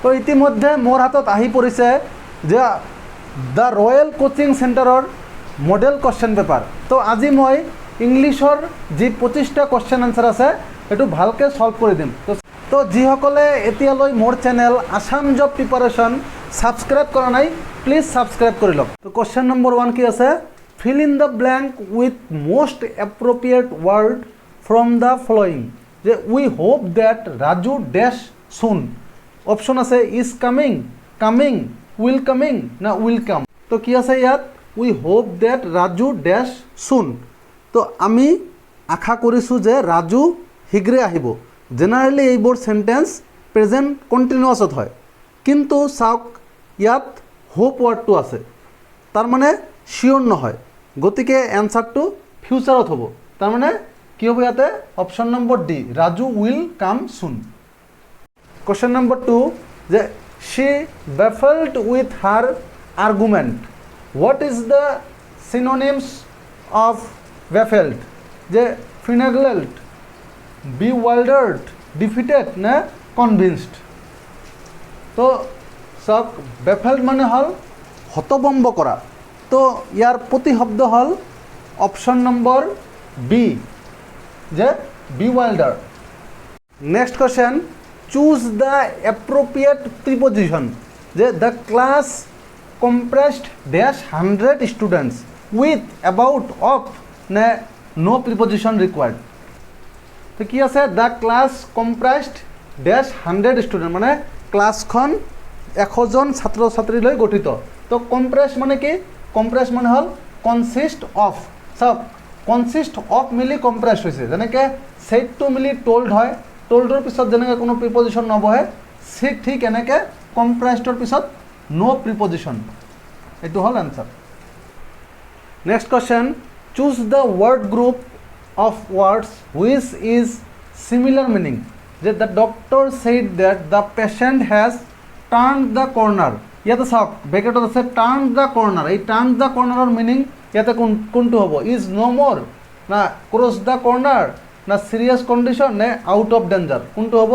তো ইতিমধ্যে মোৰ হাতত আহি পৰিছে যে দ্য ৰয়েল কোচিং চেণ্টাৰৰ মডেল কুৱেশ্যন পেপাৰ। তো আজি মই ইংলিছৰ যি 25টা কুৱেশ্যন আনচাৰ আছে সেইটো ভালকৈ সলভ কৰি দিম। তো যিসকলে এতিয়ালৈ মোৰ channel Assam job preparation subscribe কৰা নাই প্লিজ ছাবস্ক্ৰাইব কৰি লওক। তো কুৱেশ্যন নম্বৰ 1 কি আছে, fill in the blank with most appropriate word from the following. যে উই হোপ ডেট ৰাজু ডেছ চুন। অপশ্যন আছে is coming, coming, will coming না উইল কাম। তো কি আছে ইয়াত, উই হোপ ডেট ৰাজু ডেছ চুন। তো আমি আশা কৰিছোঁ যে ৰাজু শীঘ্ৰে আহিব। জেনেৰেলি এইবোৰ চেণ্টেন্স প্ৰেজেণ্ট কণ্টিনিউৱাছত হয়, কিন্তু চাওক ইয়াত হোপ ৱৰ্ডটো আছে, তাৰমানে চিয়'ৰ নহয়, গতিকে এনচাৰটো ফিউচাৰত হ'ব। তাৰমানে কি হ'ব ইয়াতে, option number D, Raju will come চুন। কুৱেশ্যন নম্বৰ 2 যে she baffled with her argument. What is the synonyms of baffled? যে finagled, bewildered, defeated না convinced। তো সব baffled মানে হল হতভম্ব কৰা। তো ইয়াৰ প্ৰতিশব্দ হল অপশ্যন নম্বৰ বি, যে bewildered। Next question, choose the appropriate preposition। যে the class compressed dash 100 students with about of নে no preposition required। তো কি আছে, the class compressed dash 100 student মানে ক্লাছখন 100 জন ছাত্ৰ ছাত্ৰীলৈ গঠিত। তো compress মানে কি, compress মানে হ'ল consist of। চাওক consist of মিলি compress হৈছে, যেনেকৈ said to মিলি told হয়, টোল্ডৰ পিছত যেনেকৈ কোনো প্ৰিপজিশ্যন নবহে ঠিক এনেকৈ কম্প্ৰেছডৰ পিছত ন' প্ৰিপজিশ্যন। এইটো হ'ল answer. Next question, choose the word group of words which is similar meaning. যে the doctor said that the patient has turn the corner. ইয়াতে চাওক ব্ৰেকেটত আছে টাৰ্ণ দ্য কৰ্ণাৰ। এই টাৰ্ণ দ্য কৰ্ণাৰৰ মিনিং ইয়াতে কোনটো হ'ব, ইজ ন' মোৰ না ক্ৰছ দ্য কৰ্ণাৰ না সিৰিয়াস কন্ডিশন নে আউট অফ ডেঞ্জাৰ, কোনটো হ'ব।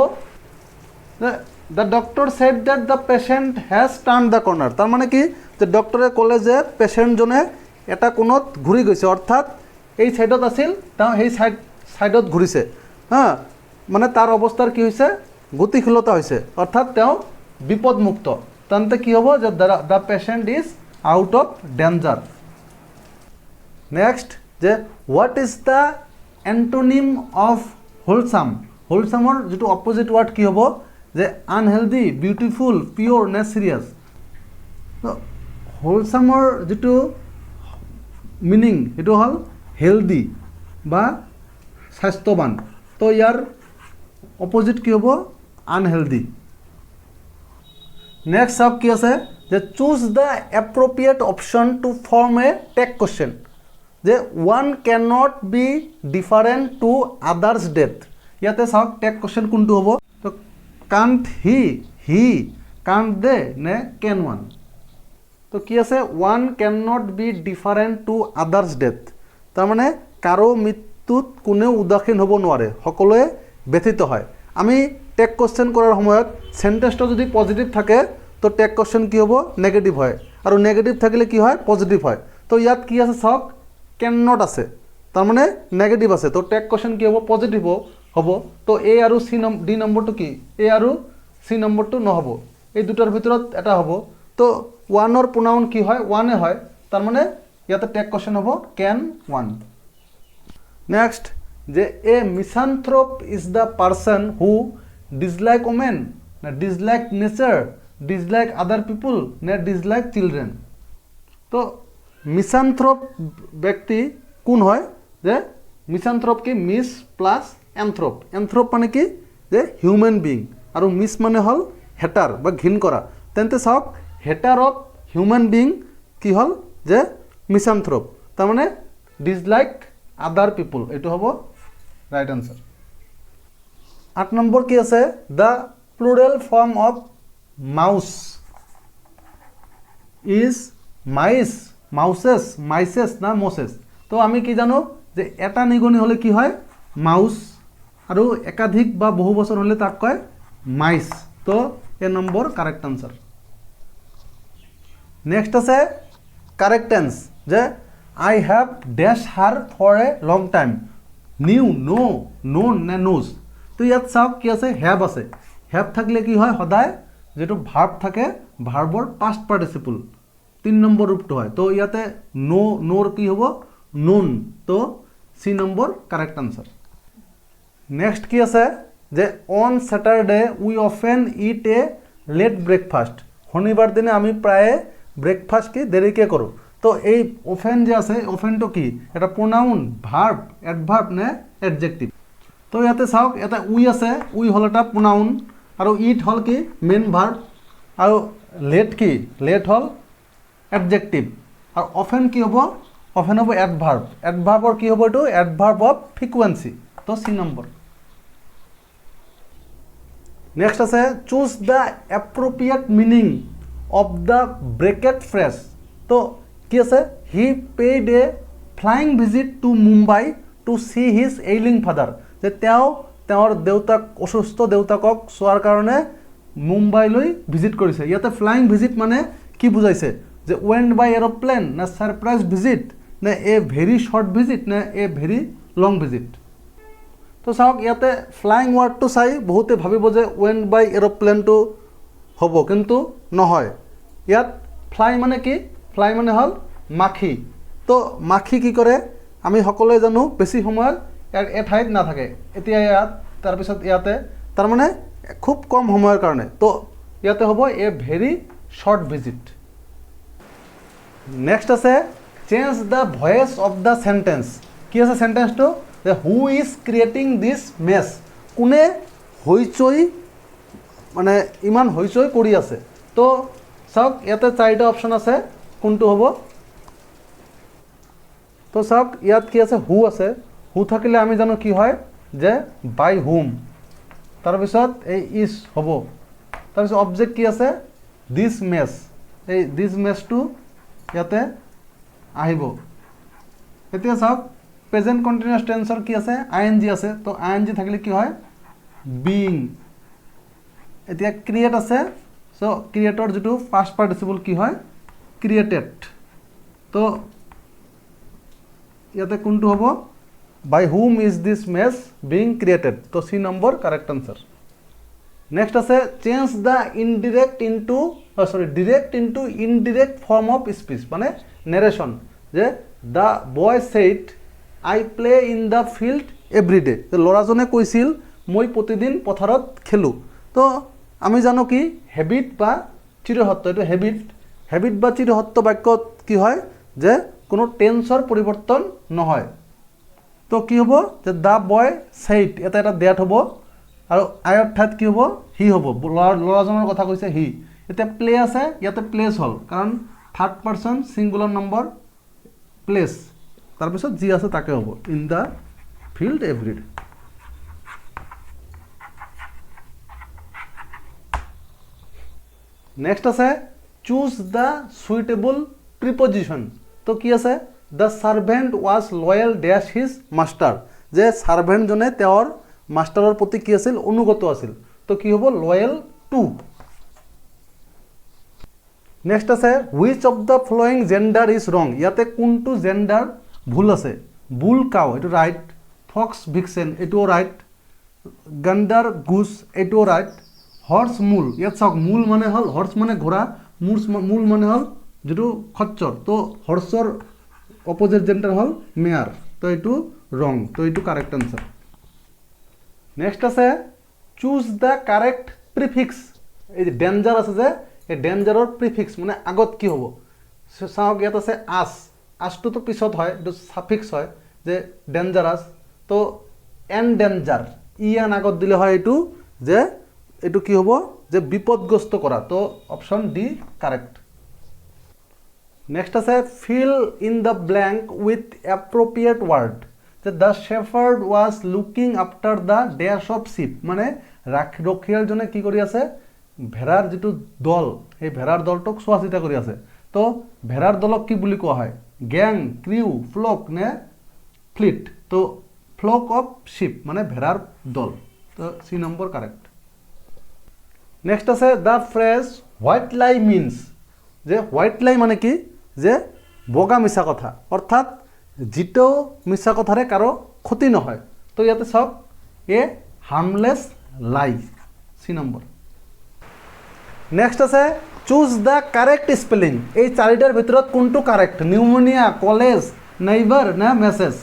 The doctor said that the patient has turn the corner. তাৰ মানে কি, যে ডক্টৰে ক'লে যে পেচেণ্টজনে এটা কোণত ঘূৰি গৈছে, অৰ্থাৎ এই ছাইডত আছিল তেওঁ সেই ছাইডত ঘূৰিছে। মানে তাৰ অৱস্থাৰ কি হৈছে, গতিশীলতা হৈছে, অৰ্থাৎ তেওঁ বিপদমুক্ত। তেন্তে কি হ'ব, যে the patient is out of danger. Next, যে what is the antonym of wholesome. হোলচামৰ যিটো অপজিট ৱৰ্ড কি হ'ব, যে আনহেল্ডি, বিউটিফুল, পিয়'ৰ নে চিৰিয়াছ। হোলচামৰ যিটো মিনিং সেইটো হ'ল হেল্ডি বা স্বাস্থ্যৱান। তো ইয়াৰ অপজিট কি হ'ব, আনহেল্ডি। নেক্সট চাওক কি আছে, যে choose the appropriate option to form a tag question. যে one can not be different to others death. ইয়াতে চাওক টেগ কুৱেশ্যন কোনটো হ'ব। তো কাণ্ট হি কাণ্ট দে নে কেন ওৱান। তো কি আছে, one can not be different to others death. তাৰমানে কাৰো মৃত্যুত কোনেও উদাসীন হ'ব নোৱাৰে, সকলোৱে ব্যথিত হয়। আমি টেগ কুৱেশ্যন কৰাৰ সময়ত চেণ্টেন্সটো যদি পজিটিভ থাকে তো টেগ কুৱেশ্যন কি হ'ব, নেগেটিভ হয়, আৰু নেগেটিভ থাকিলে কি হয়, পজিটিভ হয়। তো ইয়াত কি আছে চাওক, কেন নট আছে, তাৰমানে নেগেটিভ আছে। তো টেগ কুৱেশ্যন কি হ'ব, পজিটিভ হ'ব। তো এ আৰু ডি নম্বৰটো কি, এ আৰু চি নম্বৰটো নহ'ব, এই দুটাৰ ভিতৰত এটা হ'ব। তো ওৱানৰ প্ৰোনাউন কি হয়, ওৱানে হয়, তাৰমানে ইয়াতে টেগ কুৱেশ্যন হ'ব কেন ওৱান। নেক্সট, যে a misanthrope is the person who dislike women নে dislike nature, dislike other people নে ডিছলাইক চিলড্ৰেন। তো মিছান্থ্ৰপ ব্যক্তি কোন হয়, যে মিছান্থ্ৰপ কি, মিছ প্লাছ এন্থ্ৰপ। এন্থ্ৰপ মানে কি, যে হিউমেন বিং, আৰু মিছ মানে হ'ল হেটাৰ বা ঘিণ কৰা। তেন্তে চাওক হেটাৰ অফ হিউমেন বিং কি হ'ল, যে মিছান্থ্ৰপ, তাৰমানে ডিছলাইক আদাৰ পিপুল। এইটো হ'ব ৰাইট আনচাৰ। 8 নম্বৰ কি আছে, the plural form of mouse is mice, mouses, mices না মোচেছ। তো আমি কি জানো, যে এটা নিগনি হ'লে কি হয়, মাউচ, আৰু একাধিক বা বহু বচন হ'লে তাক কয় মাইস। তো A number correct answer. Next আছে কারেক্ট টেন্স, যে I have dash her for a long time, knew, know, known নে নোজ। তো ইয়াত চাওক কি আছে, হ্যাভ আছে। হ্যাভ থাকলে কি হয়, সদায় যেটো ভার্ব থাকে ভাৰ্বৰ পাষ্ট পাৰ্টিচিপল 3 নম্বৰ ৰূপটো হয়। তো ইয়াতে নো, নোৰ কি হ'ব, নোন। তো C number correct answer. Next কি আছে, যে on Saturday we often eat a late breakfast, শনিবাৰ দিনে আমি প্ৰায়ে ব্ৰেকফাস্ট কি দেৰিকৈ কৰোঁ। তো এই অফেন যে আছে, অফেনটো কি, এটা প্রোনাউন, ভার্ব, এডভার্ব নে এডজেক্টিভ। তো ইয়াতে চাওক, এটা উই আছে, উই হ'ল এটা প্রোনাউন, আৰু ইট হ'ল কি মেইন ভাৰ্ব, আৰু লেট কি, লেট হ'ল এডজেক্টিভ, আৰু অফেন কি হ'ব, অফেন হ'ব এডভাৰ্ব। এডভাৰ্বৰ কি হ'ব, এইটো এডভাৰ্ব অফ ফ্ৰিকুয়েন্সি। তো সি নম্বৰ। নেক্সট আছে choose the appropriate meaning of the bracket phrase. তো কি আছে, he paid a flying visit to Mumbai to see his ailing father, যে তেওঁৰ দেউতাক, অসুস্থ দেউতাকক চোৱাৰ কাৰণে মুম্বাইলৈ ভিজিট কৰিছে। ইয়াতে ফ্লাইং ভিজিট মানে কি বুজাইছে, যে ৱেণ্ট বাই এৰ'প্লেন নে ছাৰপ্ৰাইজ ভিজিট নে এ ভেৰি শ্বৰ্ট ভিজিট নে এ ভেৰি লং ভিজিট। তো চাওক, ইয়াতে ফ্লাইং ৱাৰ্ডটো চাই বহুতে ভাবিব যে ৱেণ্ট বাই এৰ'প্লেনটো হ'ব, কিন্তু নহয়। ইয়াত ফ্লাই মানে কি, ফ্লাই মানে হ'ল মাখি। তো মাখি কি কৰে আমি সকলোৱে জানো, বেছি সময়ত এঠাইত নাথাকে। এতিয়া ইয়াত, তাৰপিছত ইয়াতে, তাৰমানে খুব কম সময়ৰ কাৰণে। তো ইয়াতে হ'ব এ ভেৰি শ্বৰ্ট ভিজিট। নেক্সট আছে change the voice of the sentence. কি আছে সেন্টেন্সটো, যে হু ইজ ক্ৰিয়েটিং দিছ মেছ, কোনে হইচই, মানে ইমান হইচই কৰি আছে। তো চাওক, ইয়াতে 4টা অপশ্যন আছে, কোনটো হ'ব। তো চাওক, ইয়াত কি আছে, হু আছে। হু থাকিলে আমি জানো কি হয়, যে বাই হুম। তাৰপিছত এই ইজ হ'ব। তাৰপিছত অবজেক্ট কি আছে, দিছ মেছ। এই দিছ মেছটো ইয়াতে আহিব। এতিয়া চাওক, প্ৰেজেণ্ট কণ্টিনিউয়াছ টেন্সৰ কি আছে, ING আছে। তো ING থাকিলে কি হয়, বিং। এতিয়া ক্ৰিয়েট আছে, চ' ক্ৰিয়েটৰ যিটো পাষ্ট পাৰ্টিচিপল কি হয়, ক্ৰিয়েটেড। তো ইয়াতে কোনটো হ'ব, by whom is this mess being created. তো C number correct answer. Next আছে change the indirect into, direct into indirect form of speech, মানে নেৰেশ্যন, যে the boy said I play in the field every day, যে ল'ৰাজনে কৈছিল মই প্ৰতিদিন পথাৰত খেলোঁ। তো আমি জানো কি হেবিট বা চিৰসত্য, এইটো হেবিট বা চিৰসত্য বাক্যত কি হয়, যে কোনো টেন্সৰ পৰিৱৰ্তন নহয়। তো কি হ'ব, যে দ্য বয় সেইড, এটা ডেট হ'ব, আৰু আয়ৰ ঠাইত কি হ'ব, হি হ'ব। ল'ৰাজনৰ কথা কৈছে হি। এতিয়া প্লে আছে, ইয়াতে প্লেচ হ'ল, কাৰণ third person singular number place, তাৰপিছত যি আছে তাকে হ'ব, in the field everyday. Next আছে চুজ দ্য সুইটেবল প্ৰিপজিশ্যন। তো কি আছে, দ্য ছাৰ্ভেণ্ট ৱাজ লয়েল ডেছ হিজ মাষ্টাৰ, যে ছাৰ্ভেণ্টজনে তেওঁৰ মাষ্টাৰৰ প্ৰতি কি আছিল, অনুগত আছিল। তো কি হ'ব, লয়েল টু। নেক্সট আছে which of the following gender is ৰং, ইয়াতে কোনটো জেণ্ডাৰ ভুল আছে। বুল কাউ, এইটো ৰাইট। ফক্স ভিক্সেন, এইটোও ৰাইট। গাণ্ডাৰ গুছ, এইটোও ৰাইট। হৰ্চ মুল, ইয়াত চাওক, মুল মানে হ'ল, হৰ্চ মানে ঘোঁৰা, মুল মানে হ'ল যিটো খচ্চৰ। তো হৰ্চৰ অপজিট জেণ্ডাৰ হ'ল মেয়াৰ। তো এইটো ৰং। তো এইটো কাৰেক্ট আনসাৰ। নেক্সট আছে চুজ দ্য কাৰেক্ট প্ৰিফিক্স। এই যে ডেঞ্জাৰ আছে, যে এই ডেঞ্জাৰৰ প্ৰিফিক্স মানে আগত কি হ'ব। চাওক, ইয়াত আছে আছ, আছটোতো পিছত হয়, এইটো ছাফিক্স হয়, যে ডেঞ্জাৰাছ। তো এনডেঞ্জাৰ, এন আগত দিলে হয় এইটো, যে এইটো কি হ'ব, যে বিপদগ্ৰস্ত কৰা। তো অপশ্যন ডি কাৰেক্ট। নেক্সট আছে fill in the blank with appropriate word, যে the shepherd was looking after the dash of sheep, মানে ৰখীয়ালজনে কি কৰি আছে, ভেড়াৰ যিটো দল, সেই ভেড়াৰ দলটোক চোৱা চিতা কৰি আছে। তো ভেড়াৰ দলক কি বুলি কোৱা হয়, গ্যাং, ক্ৰিউ, ফ্লক নে ফ্লিট। তো ফ্লক অফ শ্বিপ মানে ভেড়াৰ দল। তো সি নম্বৰ কাৰেক্ট। নেক্সট আছে দ্য ফ্ৰেজ হোৱাইট লাই মিনছ, যে হোৱাইট লাই মানে কি, যে বগা মিছা কথা, অৰ্থাৎ যিটো মিছা কথাৰে কাৰো ক্ষতি নহয়। তো ইয়াতে চাওক এ হাৰ্মলেছ লাই, চি নম্বৰ। নেক্সট আছে চুজ দ্য কাৰেক্ট স্পেলিং, এই চাৰিটাৰ ভিতৰত কোনটো কাৰেক্ট, নিউমোনিয়া, কলেজ, নেইবাৰ নে মেছেজ।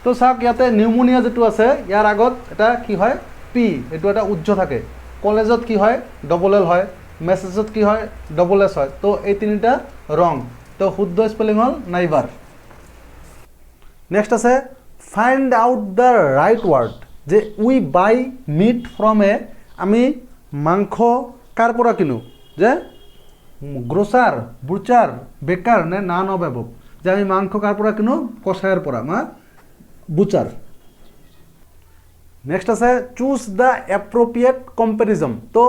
তো চাওক ইয়াতে নিউমোনিয়া যিটো আছে ইয়াৰ আগত এটা কি হয় পি, এইটো এটা উজ্জ্ব থাকে। কলেজত কি হয় ডবল এল হয়, মেছেজত কি হয় ডবল এছ হয়। তো এই তিনিটা ৰং, তো শুদ্ধ স্পেলিং হ'ল নাইবাৰ। নেক্সট আছে find out the right ward, যে উই বাই মিট ফ্ৰম এ, আমি মাংস কাৰ পৰা কিনো, যে গ্ৰোচাৰ, বুচাৰ, বেকাৰ নে নান অফ এবভ, যে আমি মাংস কাৰ পৰা কিনো কছাইৰ পৰা, বুচাৰ। নেক্সট আছে চুজ দ্য এপ্ৰপ্ৰিয়েট কম্পেৰিজন, তো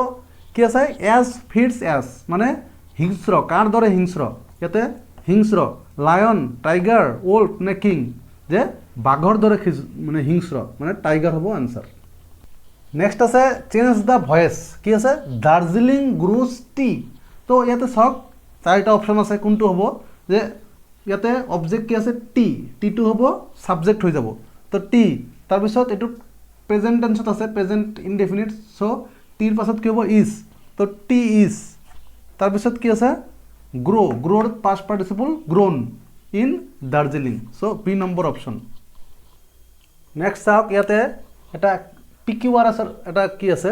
কি আছে এজ ফিটছ এজ, মানে হিংস্ৰ, কাৰ দৰে হিংস্ৰ, ইয়াতে হিংস্ৰ, লায়ন, টাইগাৰ, ওল্ফ নে কিং, যে বাঘৰ দৰে মানে হিংস্ৰ, মানে টাইগাৰ হ'ব আনচাৰ। নেক্সট আছে চেঞ্জ দ্য ভইচ, কি আছে দাৰ্জিলিং গ্ৰুজ টি। তো ইয়াতে চাওক চাৰিটা অপশ্যন আছে, কোনটো হ'ব, যে ইয়াতে অবজেক্ট কি আছে টি, টিটো হ'ব ছাবজেক্ট হৈ যাব। তো টি, তাৰপিছত এইটো প্ৰেজেণ্ট টেন্সত আছে, প্ৰেজেণ্ট ইনডেফিনিট, চ' টিৰ পাছত কি হ'ব ইজ, তো টি ইজ। তাৰপিছত কি আছে গ্ৰ', গ্ৰ'ৰ past participle grown in Darjeeling, so' B number option. Next চাওক ইয়াতে এটা পিকিউআৰ আছে, এটা কি আছে,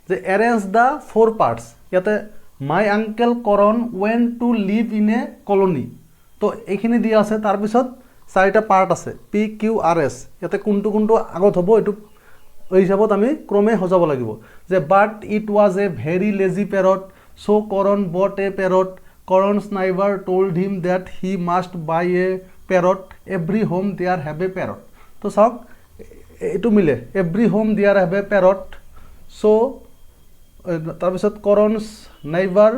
যে এৰেঞ্জ দ্য ফ'ৰ পাৰ্টছ, ইয়াতে মাই আংকেল কৰণ ৱেন to live in a colony. তো এইখিনি দিয়া আছে, তাৰপিছত চাৰিটা পাৰ্ট আছে পি কিউ আৰ এছ, ইয়াতে কোনটো কোনটো আগত হ'ব এইটো এই হিচাপত আমি ক্ৰমে সজাব লাগিব। যে but it was a very lazy parrot, so' Karan bought a parrot, Karan's neighbour told him that he must buy a parrot, every home there have a parrot. তো চাওক এইটো মিলে, every home there have a parrot, so' তাৰপিছত Karan's neighbour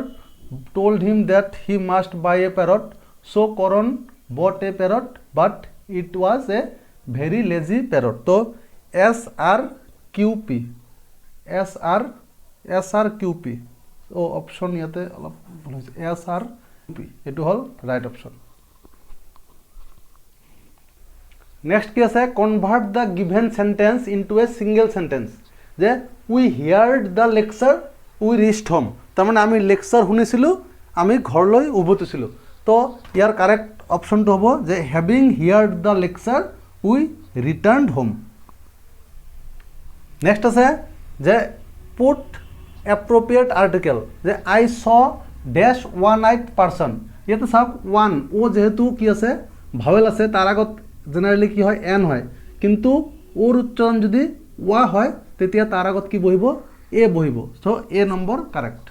told him that he must buy a parrot, so' Karan bought a parrot but it was a very lazy parrot. তো S R Q P, S R Q P, so' option ইয়াতে অলপ ভুল হৈছে, S R P, এইটো হ'ল right option. Next কি আছে convert the given sentence into a single sentence, যে উই হিয়াৰ্ড দ্য লেকচাৰ উই ৰিচ্ড হোম, তাৰমানে আমি লেকচাৰ শুনিছিলোঁ, আমি ঘৰলৈ উভতিছিলোঁ। তো ইয়াৰ কাৰেক্ট অপশ্যনটো হ'ব যে having heard the lecture we returned home. Next আছে যে পুট এপ্ৰপ্ৰিয়েট আৰ্টিকেল, যে I saw dash one eyed person, ইয়াতে চাওক ওৱান, অ' যিহেতু কি আছে ভাৱেল আছে, তাৰ আগত জেনেৰেলি কি হয় এন হয়, কিন্তু অ'ৰ উচ্চাৰণ যদি ৱা হয় তেতিয়া তাৰ আগত কি বহিব এ বহিব, চ' এ নম্বৰ কাৰেক্ট।